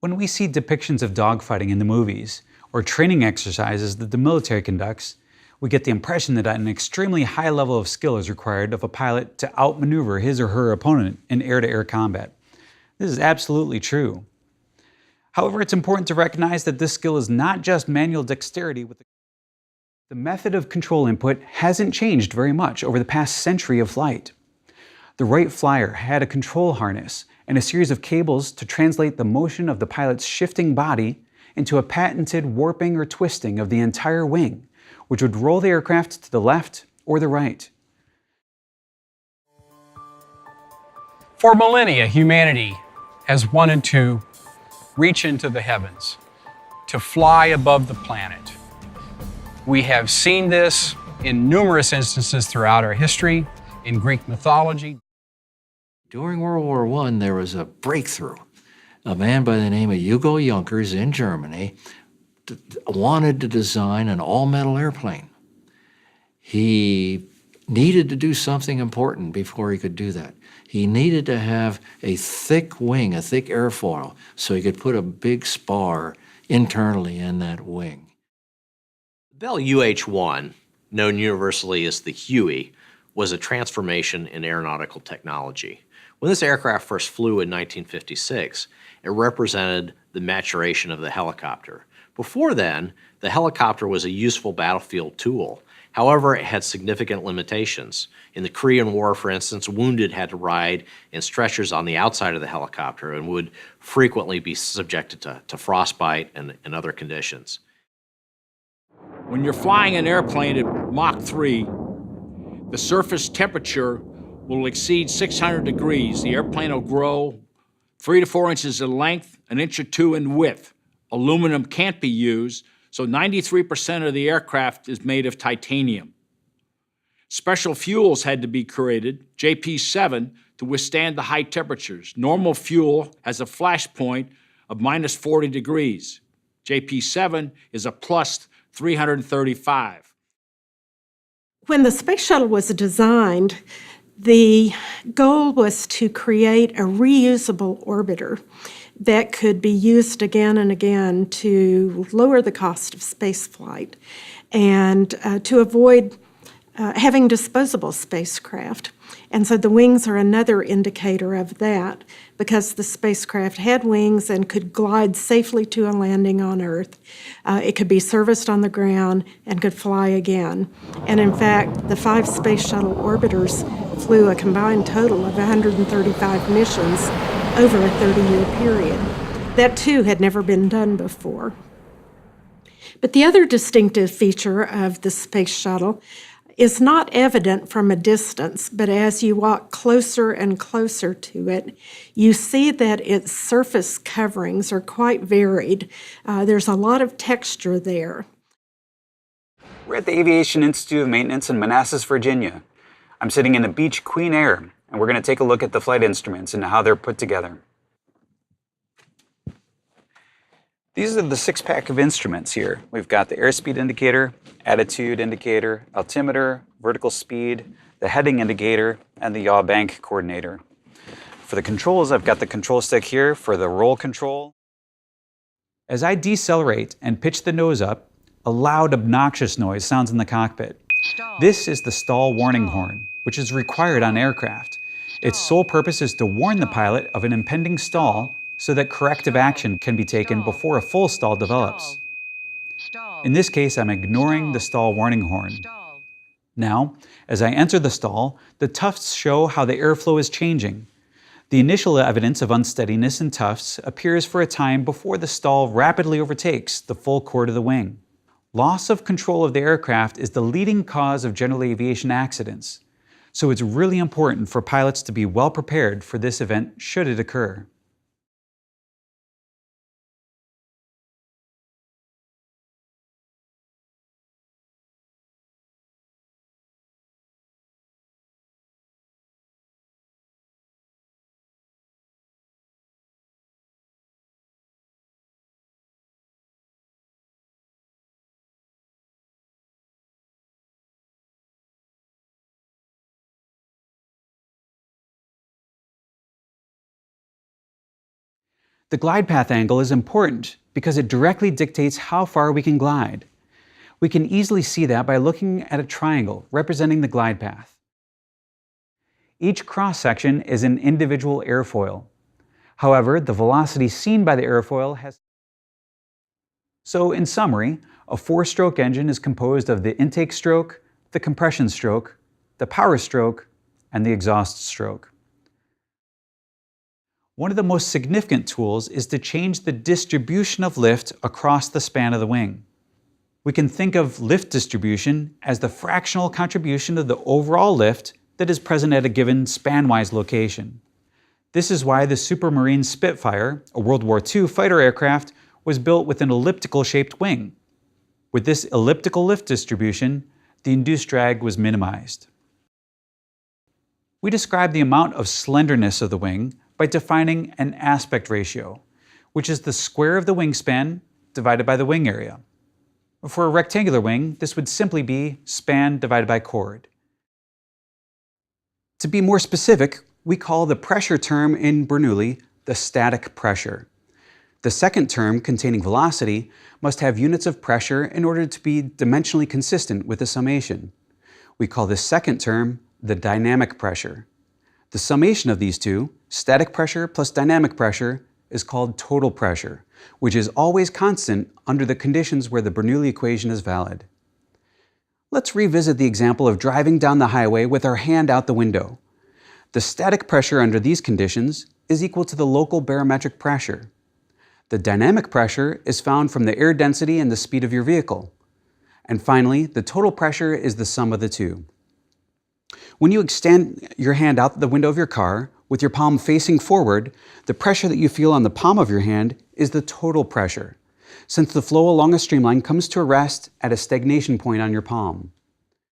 When we see depictions of dogfighting in the movies, or training exercises that the military conducts, we get the impression that an extremely high level of skill is required of a pilot to outmaneuver his or her opponent in air-to-air combat. This is absolutely true. However, it's important to recognize that this skill is not just manual dexterity. The method of control input hasn't changed very much over the past century of flight. The Wright Flyer had a control harness and a series of cables to translate the motion of the pilot's shifting body into a patented warping or twisting of the entire wing, which would roll the aircraft to the left or the right. For millennia, humanity has wanted to reach into the heavens, to fly above the planet. We have seen this in numerous instances throughout our history, in Greek mythology. During World War I, there was a breakthrough. A man by the name of Hugo Junkers in Germany wanted to design an all-metal airplane. He needed to do something important before he could do that. He needed to have a thick wing, a thick airfoil, so he could put a big spar internally in that wing. The Bell UH-1, known universally as the Huey, was a transformation in aeronautical technology. When this aircraft first flew in 1956, it represented the maturation of the helicopter. Before then, the helicopter was a useful battlefield tool. However, it had significant limitations. In the Korean War, for instance, wounded had to ride in stretchers on the outside of the helicopter and would frequently be subjected to frostbite and other conditions. When you're flying an airplane at Mach 3, the surface temperature will exceed 600 degrees. The airplane will grow 3 to 4 inches in length, an inch or 2 in width. Aluminum can't be used, so 93% of the aircraft is made of titanium. Special fuels had to be created, JP7, to withstand the high temperatures. Normal fuel has a flash point of minus 40 degrees. JP7 is a plus 335. When the space shuttle was designed, the goal was to create a reusable orbiter that could be used again and again to lower the cost of spaceflight and to avoid having disposable spacecraft. And so the wings are another indicator of that, because the spacecraft had wings and could glide safely to a landing on Earth. It could be serviced on the ground and could fly again. And in fact, the 5 space shuttle orbiters flew a combined total of 135 missions over a 30-year period. That too had never been done before. But the other distinctive feature of the space shuttle is not evident from a distance, but as you walk closer and closer to it, you see that its surface coverings are quite varied. There's a lot of texture there. We're at the Aviation Institute of Maintenance in Manassas, Virginia. I'm sitting in the Beech Queen Air, and we're going to take a look at the flight instruments and how they're put together. These are the 6-pack of instruments here. We've got the airspeed indicator, attitude indicator, altimeter, vertical speed, the heading indicator, and the yaw bank coordinator. For the controls, I've got the control stick here for the roll control. As I decelerate and pitch the nose up, a loud, obnoxious noise sounds in the cockpit. This is the stall warning horn, which is required on aircraft. Its sole purpose is to warn the pilot of an impending stall so that corrective action can be taken before a full stall develops. In this case, I'm ignoring the stall warning horn. Now, as I enter the stall, the tufts show how the airflow is changing. The initial evidence of unsteadiness in tufts appears for a time before the stall rapidly overtakes the full chord of the wing. Loss of control of the aircraft is the leading cause of general aviation accidents. So it's really important for pilots to be well prepared for this event should it occur. The glide path angle is important because it directly dictates how far we can glide. We can easily see that by looking at a triangle representing the glide path. Each cross-section is an individual airfoil. However, the velocity seen by the airfoil has... So in summary, a 4-stroke engine is composed of the intake stroke, the compression stroke, the power stroke, and the exhaust stroke. One of the most significant tools is to change the distribution of lift across the span of the wing. We can think of lift distribution as the fractional contribution of the overall lift that is present at a given span-wise location. This is why the Supermarine Spitfire, a World War II fighter aircraft, was built with an elliptical-shaped wing. With this elliptical lift distribution, the induced drag was minimized. We describe the amount of slenderness of the wing by defining an aspect ratio, which is the square of the wingspan divided by the wing area. For a rectangular wing, this would simply be span divided by chord. To be more specific, we call the pressure term in Bernoulli the static pressure. The second term, containing velocity, must have units of pressure in order to be dimensionally consistent with the summation. We call this second term the dynamic pressure. The summation of these two, static pressure plus dynamic pressure, is called total pressure, which is always constant under the conditions where the Bernoulli equation is valid. Let's revisit the example of driving down the highway with our hand out the window. The static pressure under these conditions is equal to the local barometric pressure. The dynamic pressure is found from the air density and the speed of your vehicle. And finally, the total pressure is the sum of the two. When you extend your hand out the window of your car, with your palm facing forward, the pressure that you feel on the palm of your hand is the total pressure, since the flow along a streamline comes to a rest at a stagnation point on your palm.